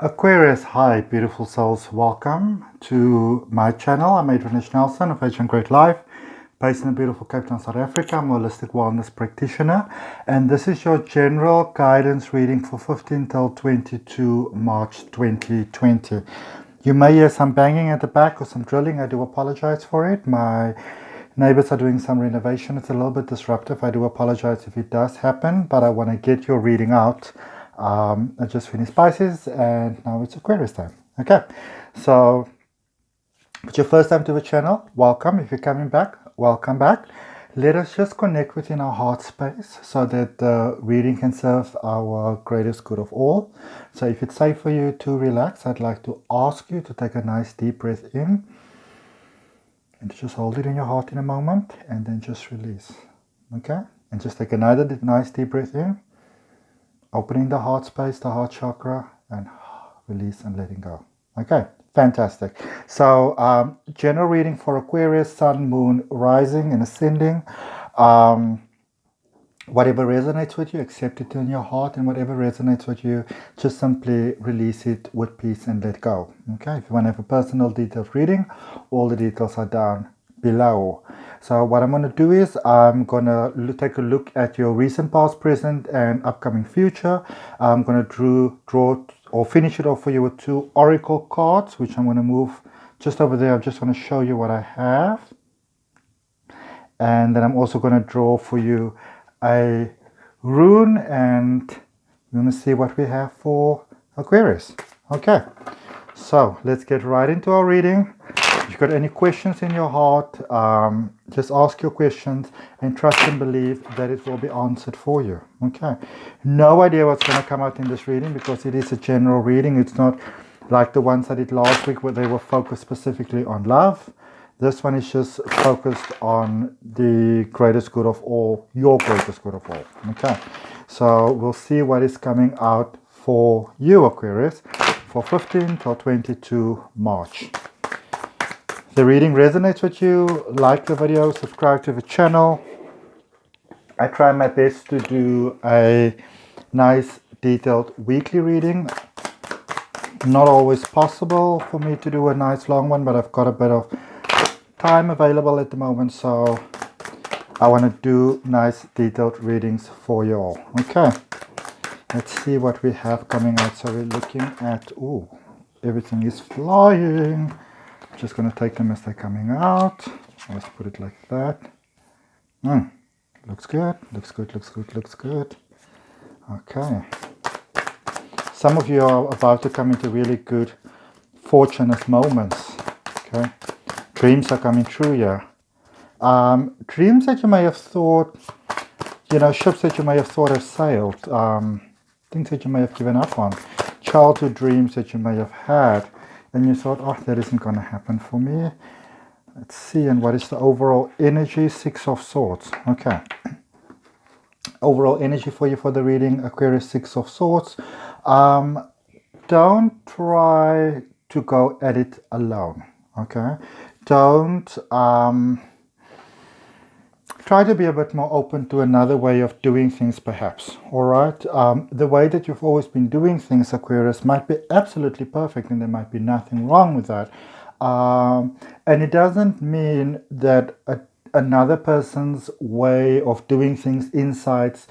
Aquarius, hi beautiful souls, welcome to my channel. I'm Adrian Nelson of Ancient Great Life, based in the beautiful Cape Town, South Africa. I'm a holistic wellness practitioner, and this is your general guidance reading for 15 till 22 March 2020. You may hear some banging at the back or some drilling. I do apologize for it. My neighbors are doing some renovation. It's a little bit disruptive. I do apologize if it does happen, but I want to get your reading out. I just finished Pisces and now it's Aquarius time. Okay, so if it's your first time to the channel, welcome. If you're coming back, welcome back. Let us just connect within our heart space so that the reading can serve our greatest good of all. So if it's safe for you to relax, I'd like to ask you to take a nice deep breath in and just hold it in your heart in a moment and then just release. Okay, and just take another nice deep breath in, opening the heart space, the heart chakra, and release and letting go. Okay, fantastic. So general reading for Aquarius, Sun, Moon, Rising and Ascending. Whatever resonates with you, accept it in your heart, and whatever resonates with you, just simply release it with peace and let go. Okay, if you want to have a personal detailed reading, all the details are down below. So what I'm going to do is I'm going to take a look at your recent, past, present, and upcoming future. I'm going to draw or finish it off for you with 2 oracle cards, which I'm going to move just over there. I just want to show you what I have. And then I'm also going to draw for you a rune, and we're going to see what we have for Aquarius. Okay, so let's get right into our reading. If you've got any questions in your heart, just ask your questions and trust and believe that it will be answered for you. Okay, no idea what's going to come out in this reading because it is a general reading. It's not like the ones I did last week where they were focused specifically on love. This one is just focused on the greatest good of all, your greatest good of all. Okay, so we'll see what is coming out for you, Aquarius, for 15 till 22 March. If the reading resonates with you, like the video, subscribe to the channel. I try my best to do a nice detailed weekly reading. Not always possible for me to do a nice long one, but I've got a bit of time available at the moment, so I want to do nice detailed readings for you all. Okay, let's see what we have coming out. So we're looking at, oh, everything is flying. Just going to take them as they're coming out. Let's put it like that. Looks good, looks good, looks good, looks good. Okay, some of you are about to come into really good fortunate moments. Okay, dreams are coming true here. Dreams that you may have thought, ships that you may have thought have sailed, things that you may have given up on, childhood dreams that you may have had, and you thought, oh, that isn't going to happen for me. Let's see, and what is the overall energy? 6 of Swords. Okay. Overall energy for you for the reading, Aquarius, 6 of Swords. Don't try to go at it alone. Okay. Don't try to be a bit more open to another way of doing things, perhaps. All right. The way that you've always been doing things, Aquarius, might be absolutely perfect, and there might be nothing wrong with that. And it doesn't mean that another person's way of doing things, insights,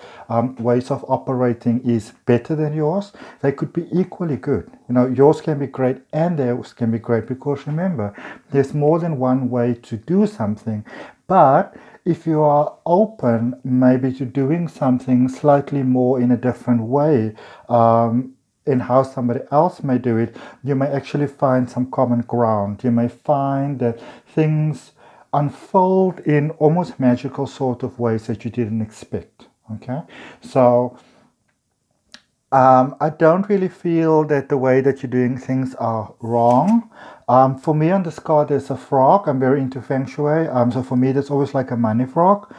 ways of operating is better than yours. They could be equally good. Yours can be great and theirs can be great, because remember, there's more than one way to do something. But if you are open maybe to doing something slightly more in a different way, in how somebody else may do it, you may actually find some common ground. You may find that things unfold in almost magical sort of ways that you didn't expect. Okay, so I don't really feel that the way that you're doing things are wrong. For me on this card there's a frog. I'm very into Feng Shui. So for me that's always like a money frog.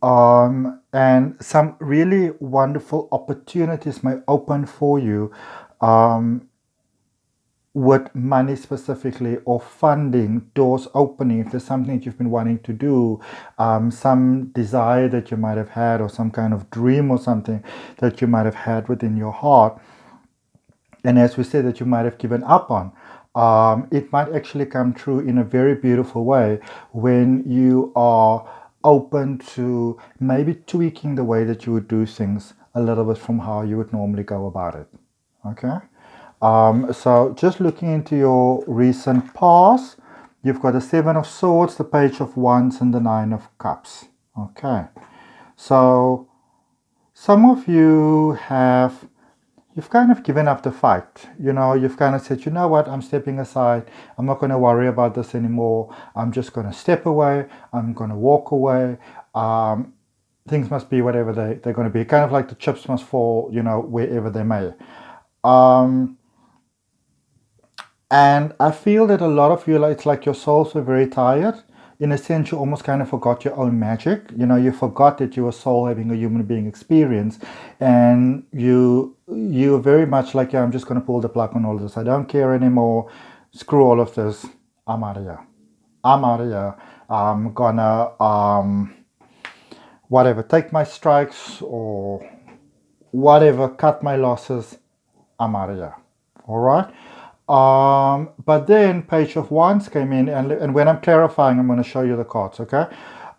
And some really wonderful opportunities may open for you with money specifically, or funding, doors opening. If there's something that you've been wanting to do, some desire that you might have had, or some kind of dream or something that you might have had within your heart, and as we said, that you might have given up on, it might actually come true in a very beautiful way when you are open to maybe tweaking the way that you would do things a little bit from how you would normally go about it. Okay? So just looking into your recent past, you've got the Seven of Swords, the Page of Wands, and the Nine of Cups. Okay. So some of you you've kind of given up the fight. You've kind of said, you know what, I'm stepping aside. I'm not going to worry about this anymore. I'm just going to step away. I'm going to walk away. Things must be whatever they're going to be. Kind of like the chips must fall, wherever they may. And I feel that a lot of you, it's like your souls were very tired. In a sense, you almost kind of forgot your own magic. You forgot that you were a soul having a human being experience. And you're very much like, yeah, I'm just going to pull the plug on all of this. I don't care anymore. Screw all of this. I'm out of here. I'm out of here. I'm gonna, whatever, take my strikes or whatever, cut my losses. I'm out of here. All right. But then Page of Wands came in, and when I'm clarifying, I'm going to show you the cards, okay?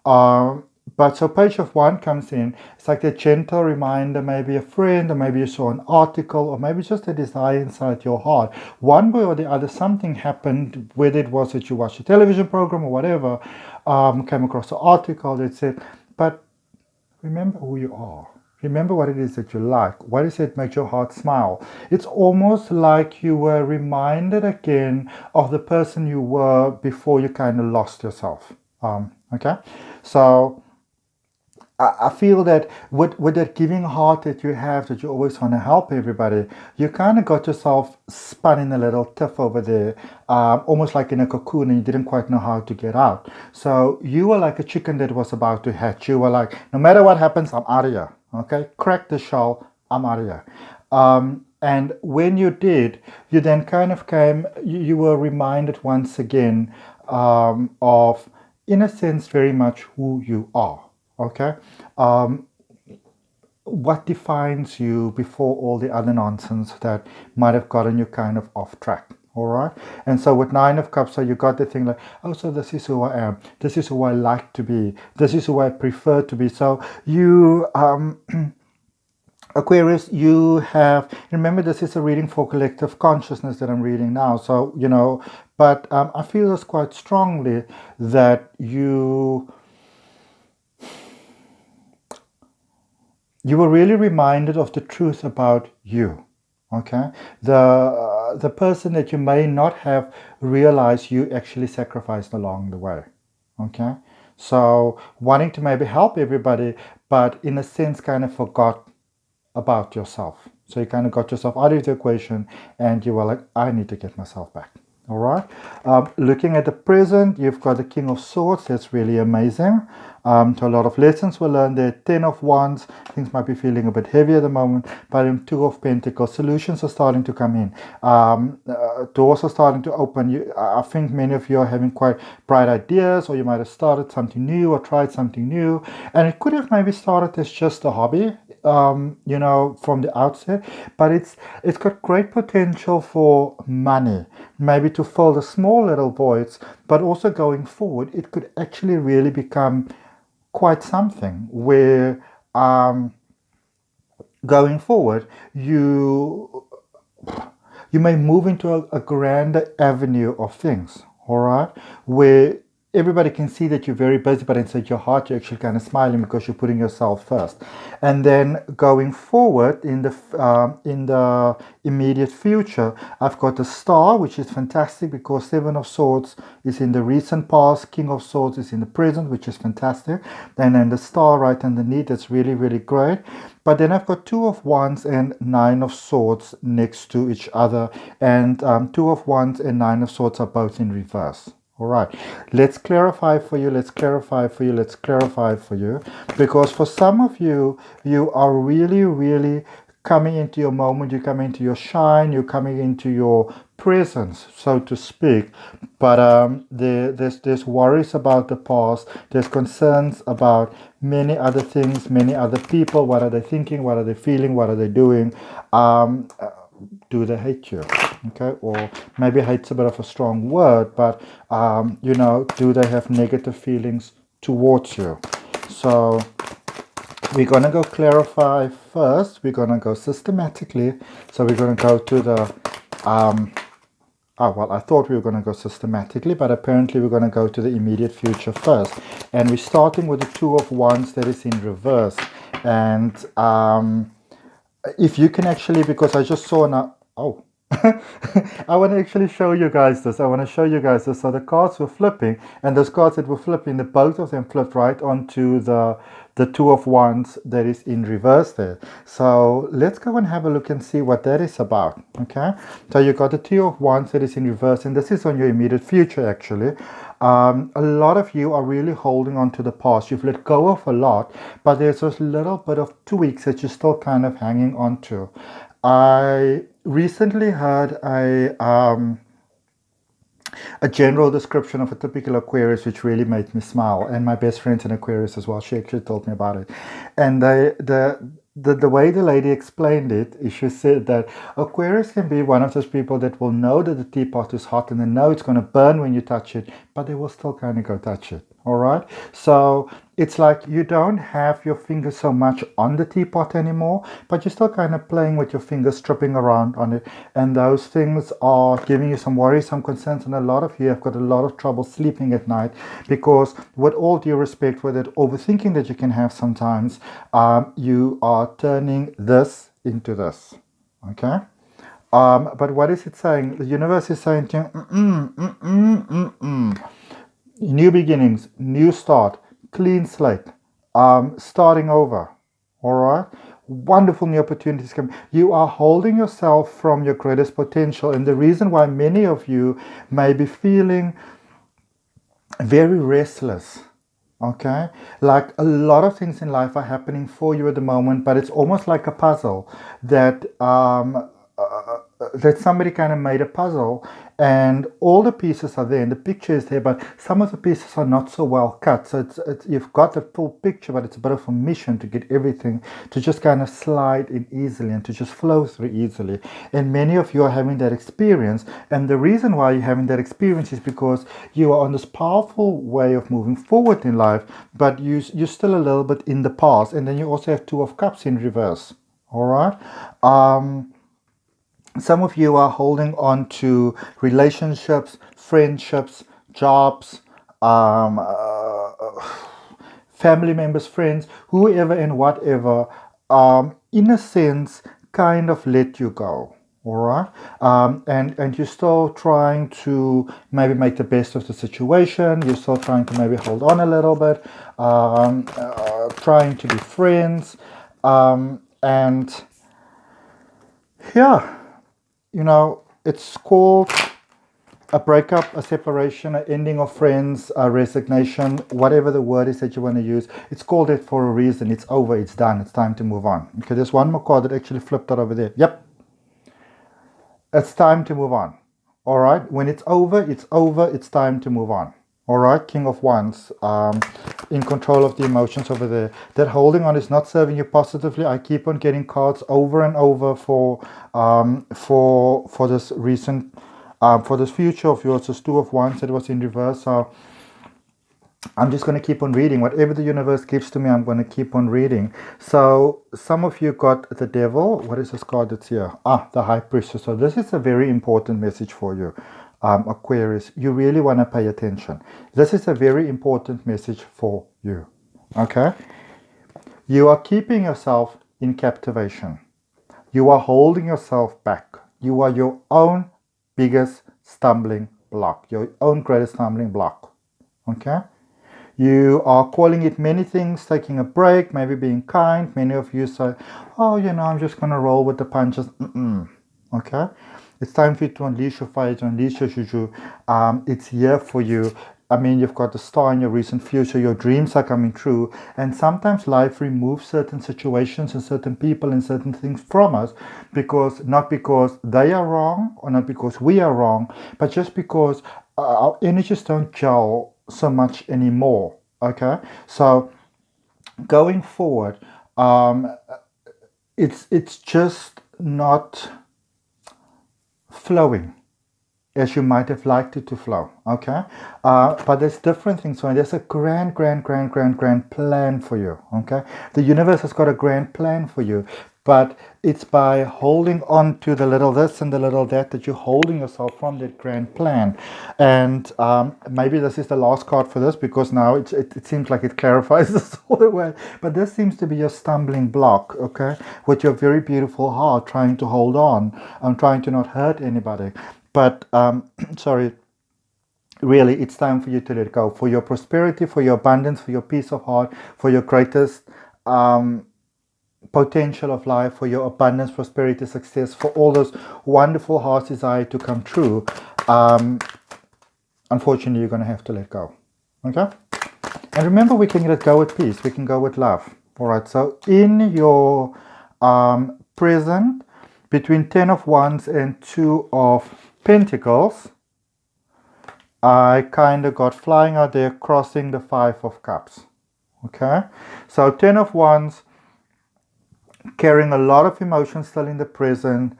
But so Page of Wands comes in. It's like a gentle reminder, maybe a friend, or maybe you saw an article, or maybe just a desire inside your heart. One way or the other, something happened, whether it was that you watched a television program or whatever, came across an article that said, but remember who you are. Remember what it is that you like. What is it makes your heart smile? It's almost like you were reminded again of the person you were before you kind of lost yourself. Okay? So I feel that with that giving heart that you have, that you always want to help everybody, you kind of got yourself spun in a little tiff over there, almost like in a cocoon, and you didn't quite know how to get out. So you were like a chicken that was about to hatch. You were like, no matter what happens, I'm out of here. Okay, crack the shell, I'm out of here. And when you did, you then kind of you were reminded once again of, in a sense, very much who you are. Okay, what defines you before all the other nonsense that might have gotten you kind of off track. All right. And so with Nine of Cups, so you got the thing like, oh, so this is who I am. This is who I like to be. This is who I prefer to be. So you, Aquarius, you have, remember this is a reading for collective consciousness that I'm reading now. So, but I feel this quite strongly that you were really reminded of the truth about you. Okay, the person that you may not have realized you actually sacrificed along the way. Okay, so wanting to maybe help everybody, but in a sense kind of forgot about yourself. So you kind of got yourself out of the equation, and you were like, I need to get myself back. All right. Looking at the present, you've got the King of Swords. That's really amazing. So a lot of lessons were learned there. 10 of Wands. Things might be feeling a bit heavy at the moment. But in 2 of Pentacles, solutions are starting to come in. Doors are starting to open. I think many of you are having quite bright ideas, or you might have started something new or tried something new. And it could have maybe started as just a hobby, from the outset, but it's got great potential for money, maybe to fill the small little voids, but also going forward, it could actually really become quite something where going forward, you may move into a grander avenue of things, all right, where everybody can see that you're very busy, but inside your heart you're actually kind of smiling because you're putting yourself first. And then going forward in the immediate future, I've got the Star, which is fantastic because 7 of Swords is in the recent past, King of Swords is in the present, which is fantastic. And then the Star right underneath, that's really, really great. But then I've got 2 of Wands and 9 of Swords next to each other, and 2 of Wands and 9 of Swords are both in reverse. All right, let's clarify for you, let's clarify for you, because for some of you, you are really, really coming into your moment, you're coming into your shine, you're coming into your presence, so to speak. But there's worries about the past, there's concerns about many other things, many other people. What are they thinking? What are they feeling? What are they doing? do they hate you? Okay, or maybe hate's a bit of a strong word, but you know, do they have negative feelings towards you? So we're going to go clarify first. We're going to go systematically. So we're going to go to the oh, well, I thought we were going to go systematically, but apparently we're going to go to the immediate future first. And we're starting with the Two of Wands that is in reverse. And if you can actually, because I just saw now, oh, I want to actually show you guys this. I want to show you guys this. So the cards were flipping, and those cards that were flipping, the both of them flipped right onto the Two of Wands that is in reverse there. So let's go and have a look and see what that is about. Okay, so you got the Two of Wands that is in reverse, and this is on your immediate future actually. A lot of you are really holding on to the past. You've let go of a lot, but there's this little bit of tweaks that you're still kind of hanging on to. I recently heard a general description of a typical Aquarius, which really made me smile. And my best friend's an Aquarius as well. She actually told me about it. And the way the lady explained it is she said that Aquarius can be one of those people that will know that the teapot is hot and they know it's going to burn when you touch it, but they will still kind of go touch it. All right. So it's like you don't have your fingers so much on the teapot anymore, but you're still kind of playing with your fingers, stripping around on it. And those things are giving you some worries, some concerns. And a lot of you have got a lot of trouble sleeping at night because, with all due respect for that overthinking that you can have sometimes, you are turning this into this. Okay. But what is it saying? The universe is saying to you, new beginnings, new start, clean slate, starting over. All right, wonderful new opportunities come. You are holding yourself from your greatest potential, and the reason why many of you may be feeling very restless, okay, like a lot of things in life are happening for you at the moment, but it's almost like a puzzle that that somebody kind of made a puzzle, and all the pieces are there and the picture is there, but some of the pieces are not so well cut. So it's you've got the full picture, but it's a bit of a mission to get everything to just kind of slide in easily and to just flow through easily. And many of you are having that experience, and the reason why you're having that experience is because you are on this powerful way of moving forward in life, but you're still a little bit in the past. And then you also have Two of Cups in reverse. All right. Some of you are holding on to relationships, friendships, jobs, family members, friends, whoever and whatever, in a sense, kind of let you go. All right. And you're still trying to maybe make the best of the situation. You're still trying to maybe hold on a little bit, trying to be friends. And yeah. You know, it's called a breakup, a separation, an ending of friends, a resignation, whatever the word is that you want to use. It's called it for a reason. It's over. It's done. It's time to move on. Okay, there's one more card that actually flipped out over there. Yep. It's time to move on. All right. When it's over, it's over. It's time to move on. All right. King of Wands. In control of the emotions over there. That holding on is not serving you positively. I keep on getting cards over and over for this recent for this future of yours. This Two of Wands that was in reverse. So I'm just going to keep on reading. Whatever the universe gives to me, I'm going to keep on reading. So some of you got the Devil. What is this card that's here? The High Priestess. So this is a very important message for you. Aquarius, you really want to pay attention. This is a very important message for you. Okay? You are keeping yourself in captivation. You are holding yourself back. You are your own biggest stumbling block, your own greatest stumbling block. Okay? You are calling it many things, taking a break, maybe being kind. Many of you say, oh, you know, I'm just going to roll with the punches. Okay? It's time for you to unleash your fire, to unleash your juju. It's here for you. I mean, you've got the star in your recent future. Your dreams are coming true. And sometimes life removes certain situations and certain people and certain things from us not because they are wrong or not because we are wrong, but just because our energies don't gel so much anymore. Okay? So going forward, it's just not... flowing as you might have liked it to flow, okay? But there's different things. So there's a grand plan for you, okay? The universe has got a grand plan for you, but it's by holding on to the little this and the little that you're holding yourself from that grand plan. And maybe this is the last card for this, because now it seems like it clarifies this all the way. But this seems to be your stumbling block, okay? With your very beautiful heart trying to hold on and trying to not hurt anybody. But, sorry, really, it's time for you to let go. For your prosperity, for your abundance, for your peace of heart, for your greatest potential of life, for your abundance, prosperity, success, for all those wonderful heart's desire to come true, unfortunately, you're going to have to let go. Okay? And remember, we can let go with peace. We can go with love. All right? So in your present, between 10 of Wands and 2 of Pentacles, I kind of got flying out there, crossing the 5 of Cups. Okay, so 10 of Wands, carrying a lot of emotions still in the present,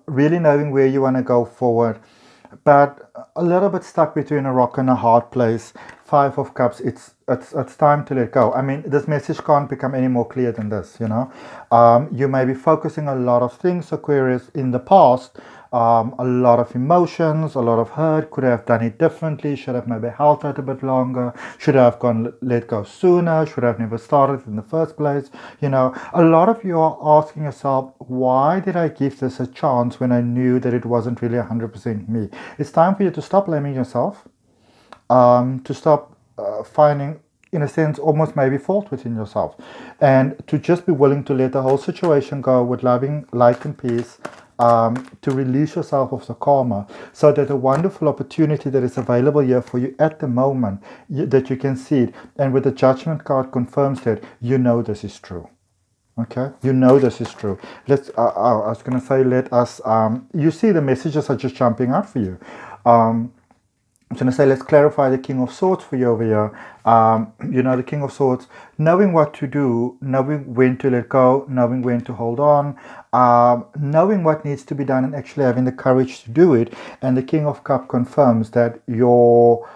really knowing where you want to go forward, but a little bit stuck between a rock and a hard place. 5 of Cups, it's time to let go. I mean, this message can't become any more clear than this, you know. You may be focusing a lot of things, Aquarius, in the past, a lot of emotions, a lot of hurt, could have done it differently, should have maybe held out a bit longer, should have let go sooner, should have never started in the first place. You know, a lot of you are asking yourself, why did I give this a chance when I knew that it wasn't really 100% me? It's time for you to stop blaming yourself, to stop finding, in a sense, almost maybe fault within yourself, and to just be willing to let the whole situation go with loving, light and peace, to release yourself of the karma, so that the wonderful opportunity that is available here for you at the moment, that you can see it, and with the Judgment card confirms that, you know this is true. Okay, you know this is true. Let's. I was going to say, let us. You see, the messages are just jumping out for you. I'm going to say, let's clarify the King of Swords for you over here. You know, the King of Swords, knowing what to do, knowing when to let go, knowing when to hold on, knowing what needs to be done, and actually having the courage to do it. And the King of Cups confirms that your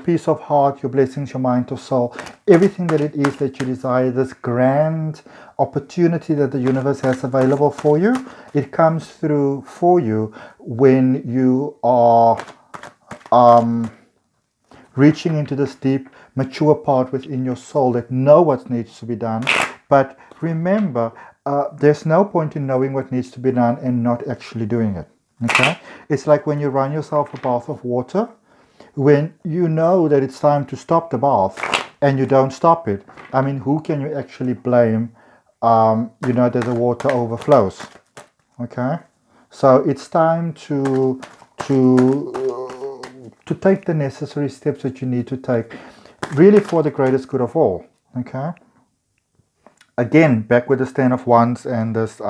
peace of heart, your blessings, your mind, your soul, everything that it is that you desire, this grand opportunity that the universe has available for you, it comes through for you when you are reaching into this deep, mature part within your soul that know what needs to be done. But remember, there's no point in knowing what needs to be done and not actually doing it. Okay? It's like when you run yourself a bath of water, when you know that it's time to stop the bath and you don't stop it. I mean, who can you actually blame, you know, that the water overflows? Okay? So it's time to take the necessary steps that you need to take, really for the greatest good of all. Okay. Again, back with the Ten of Wands and this 2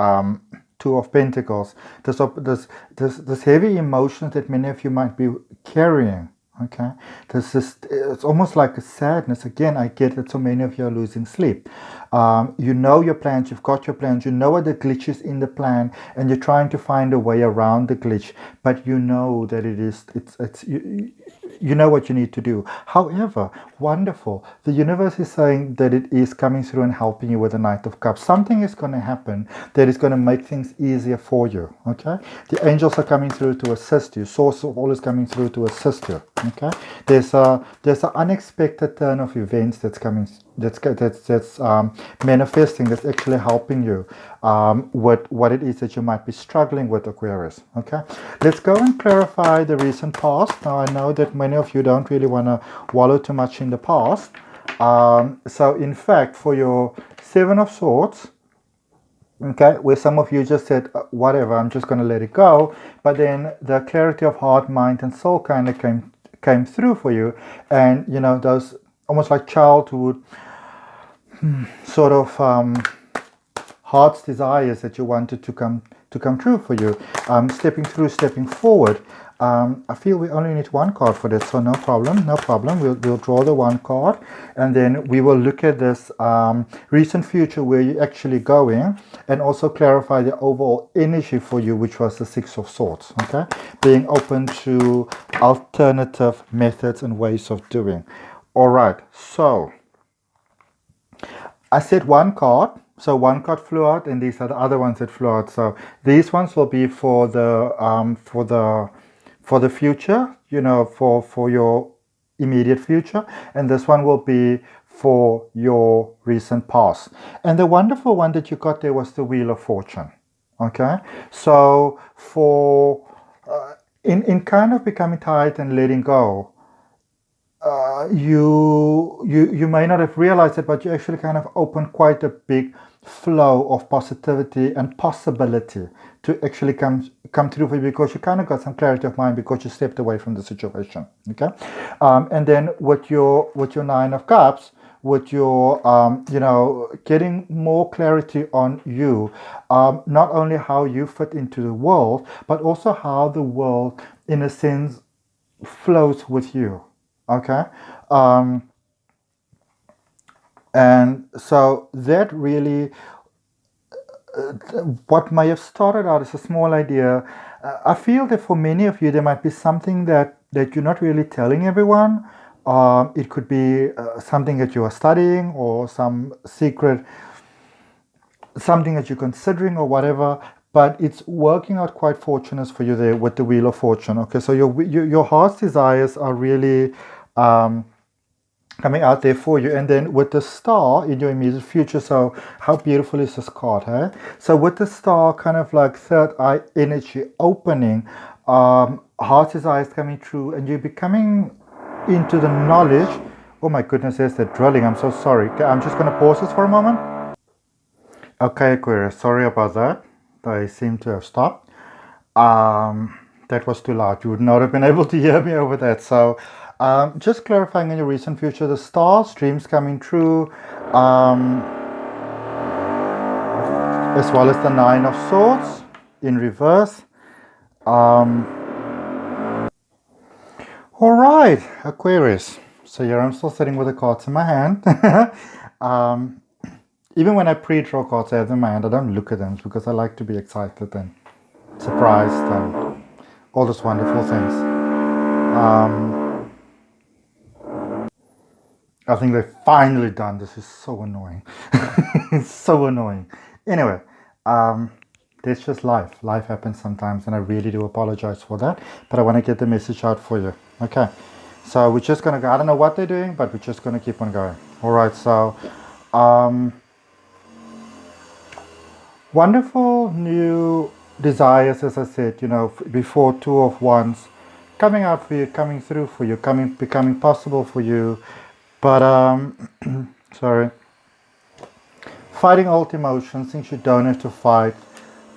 of Pentacles. This heavy emotions that many of you might be carrying. Okay, it's almost like a sadness. Again, I get that so many of you are losing sleep. You know your plans, you've got your plans, you know what the glitch is in the plan, and you're trying to find a way around the glitch, but you know that you know what you need to do. However, wonderful, the universe is saying that it is coming through and helping you with the Knight of Cups. Something is going to happen that is going to make things easier for you. Okay, the angels are coming through to assist you. Source of all is coming through to assist you. Okay, there's an unexpected turn of events that's coming, that's manifesting, that's actually helping you with what it is that you might be struggling with, Aquarius. Okay, let's go and clarify the recent past. Now, I know that many of you don't really want to wallow too much in the past. So in fact, for your 7 of Swords, okay, where some of you just said, whatever, I'm just going to let it go, but then the clarity of heart, mind and soul kind of came through for you, and you know, those almost like childhood sort of heart's desires that you wanted to come true for you, stepping forward, I feel we only need one card for this, so no problem, no problem. We'll draw the one card, and then we will look at this recent future, where you're actually going, and also clarify the overall energy for you, which was the Six of Swords. Okay, being open to alternative methods and ways of doing. All right, so I said one card. So one card flew out, and these are the other ones that flew out. So these ones will be for the future, you know, for your immediate future, and this one will be for your recent past. And the wonderful one that you got there was the Wheel of Fortune. Okay, so for in kind of becoming tired and letting go, you may not have realized it, but you actually kind of opened quite a big flow of positivity and possibility to actually come through for you, because you kind of got some clarity of mind because you stepped away from the situation. Okay, and then with your Nine of Cups, with your you know, getting more clarity on you, not only how you fit into the world, but also how the world, in a sense, flows with you. Okay, and so that really, what may have started out as a small idea, I feel that for many of you there might be something that you're not really telling everyone. It could be something that you are studying, or some secret, something that you're considering, or whatever. But it's working out quite fortunate for you there with the Wheel of Fortune. Okay, so your heart's desires are really coming out there for you. And then with the Star in your immediate future, so how beautiful is this card, hey? So with the Star, kind of like third eye energy opening, heart desires coming true, and you're becoming into the knowledge. Oh my goodness, there's that drilling. I'm so sorry. Okay, I'm just going to pause this for a moment. Okay, Aquarius, sorry about that. They seem to have stopped. That was too loud. You would not have been able to hear me over that. So just clarifying in your recent future, the stars, dreams coming true, as well as the Nine of Swords in reverse. All right, Aquarius. So here I'm still sitting with the cards in my hand. Even when I pre-draw cards, I have them in my hand. I don't look at them because I like to be excited and surprised and all those wonderful things. I think they're finally done. This is so annoying. It's so annoying. Anyway, that's just life. Life happens sometimes, and I really do apologize for that. But I want to get the message out for you. Okay, so we're just going to go. I don't know what they're doing, but we're just going to keep on going. All right, so wonderful new desires, as I said, you know, before Two of Wands, coming out for you, coming through for you, becoming possible for you. But sorry, fighting old emotions, things you don't have to fight.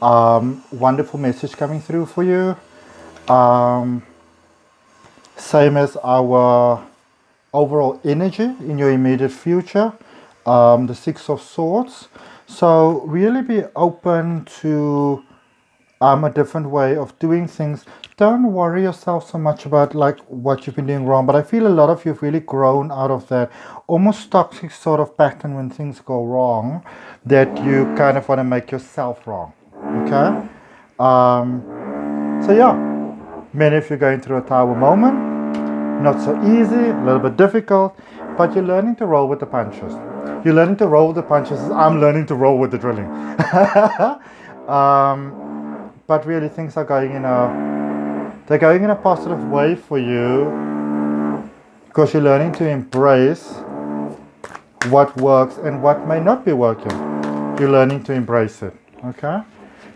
Wonderful message coming through for you. Same as our overall energy in your immediate future. The Six of Swords. So really be open to a different way of doing things. Don't worry yourself so much about like what you've been doing wrong, but I feel a lot of you have really grown out of that almost toxic sort of pattern when things go wrong, that you kind of want to make yourself wrong. Okay, so yeah, many of you are going through a tower moment, not so easy, a little bit difficult, but you're learning to roll with the punches. You're learning to roll with the punches as I'm learning to roll with the drilling. But really things are going in a positive way for you, because you're learning to embrace what works and what may not be working. You're learning to embrace it. Okay, I'm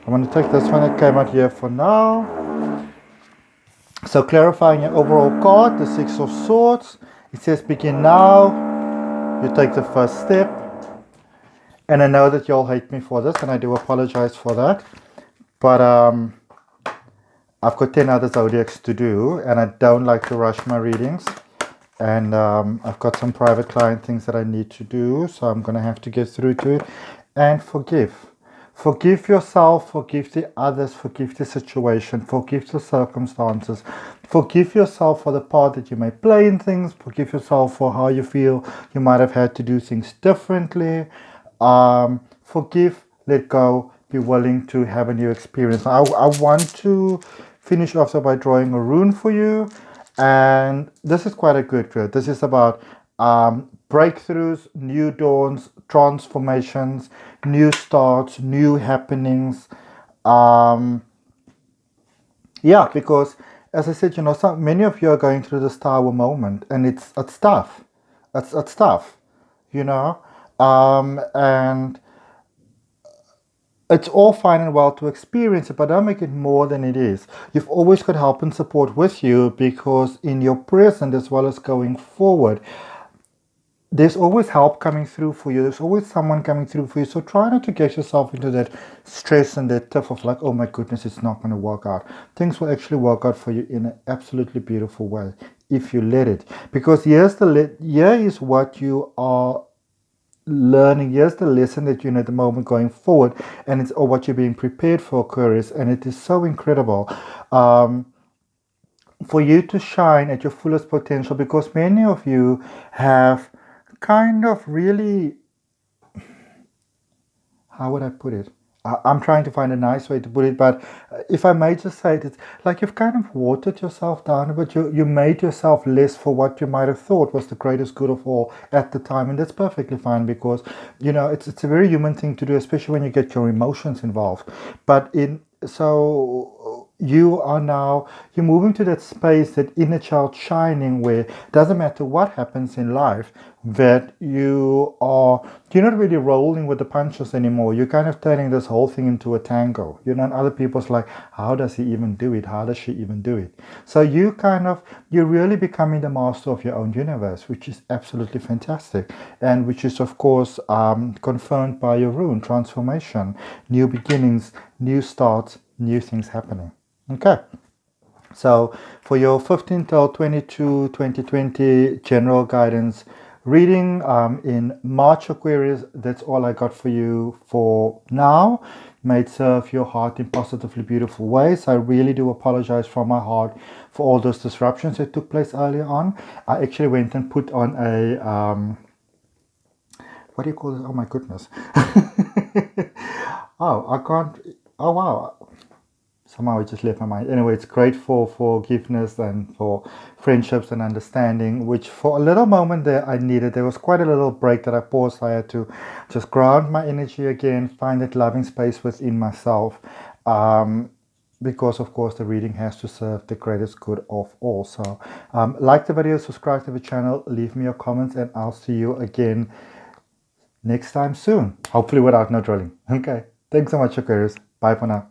going to take this one that came out here for now. So clarifying your overall card, the Six of Swords, it says begin now. You take the first step, and I know that you all hate me for this, and I do apologize for that, but I've got 10 other zodiacs to do, and I don't like to rush my readings, and I've got some private client things that I need to do, so I'm going to have to get through to it. And forgive Forgive yourself, forgive the others, forgive the situation, forgive the circumstances, forgive yourself for the part that you may play in things, forgive yourself for how you feel you might have had to do things differently. Forgive, let go, be willing to have a new experience. I want to finish off by drawing a rune for you, and this is quite a good rune. This is about breakthroughs, new dawns, transformations, new starts, new happenings. Yeah, because as I said, so many of you are going through this tower moment, and it's tough. It's tough, you know. And it's all fine and well to experience it, but don't make it more than it is. You've always got help and support with you, because in your present as well as going forward, there's always help coming through for you. There's always someone coming through for you. So try not to get yourself into that stress and that tiff of like, oh my goodness, it's not going to work out. Things will actually work out for you in an absolutely beautiful way if you let it. Because here is what you are learning. Here's the lesson that you're in at the moment going forward, and it's all what you're being prepared for, Aquarius. And it is so incredible. For you to shine at your fullest potential, because many of you have kind of really, how would I put it? I'm trying to find a nice way to put it, but if I may just say it, it's like you've kind of watered yourself down, but you made yourself less for what you might have thought was the greatest good of all at the time, and that's perfectly fine, because it's a very human thing to do, especially when you get your emotions involved. But you're moving to that space, that inner child shining, where it doesn't matter what happens in life, that you're not really rolling with the punches anymore. You're kind of turning this whole thing into a tango. And other people's like, how does he even do it? How does she even do it? So you're really becoming the master of your own universe, which is absolutely fantastic, and which is of course confirmed by your rune transformation, new beginnings, new starts, new things happening. Okay. So for your 15 till 22 2020 general guidance reading in March, Aquarius, that's all I got for you for now. May it serve your heart in positively beautiful ways. I really do apologize from my heart for all those disruptions that took place earlier on. I actually went and put on a what do you call it? Oh my goodness. Oh, I can't. Oh wow. Somehow it just left my mind. Anyway, it's great for forgiveness and for friendships and understanding, which for a little moment there I needed. There was quite a little break that I paused. I had to just ground my energy again, find that loving space within myself. Because of course the reading has to serve the greatest good of all. So like the video, subscribe to the channel, leave me your comments, and I'll see you again next time soon. Hopefully without no drilling. Okay. Thanks so much, Aquarius. Bye for now.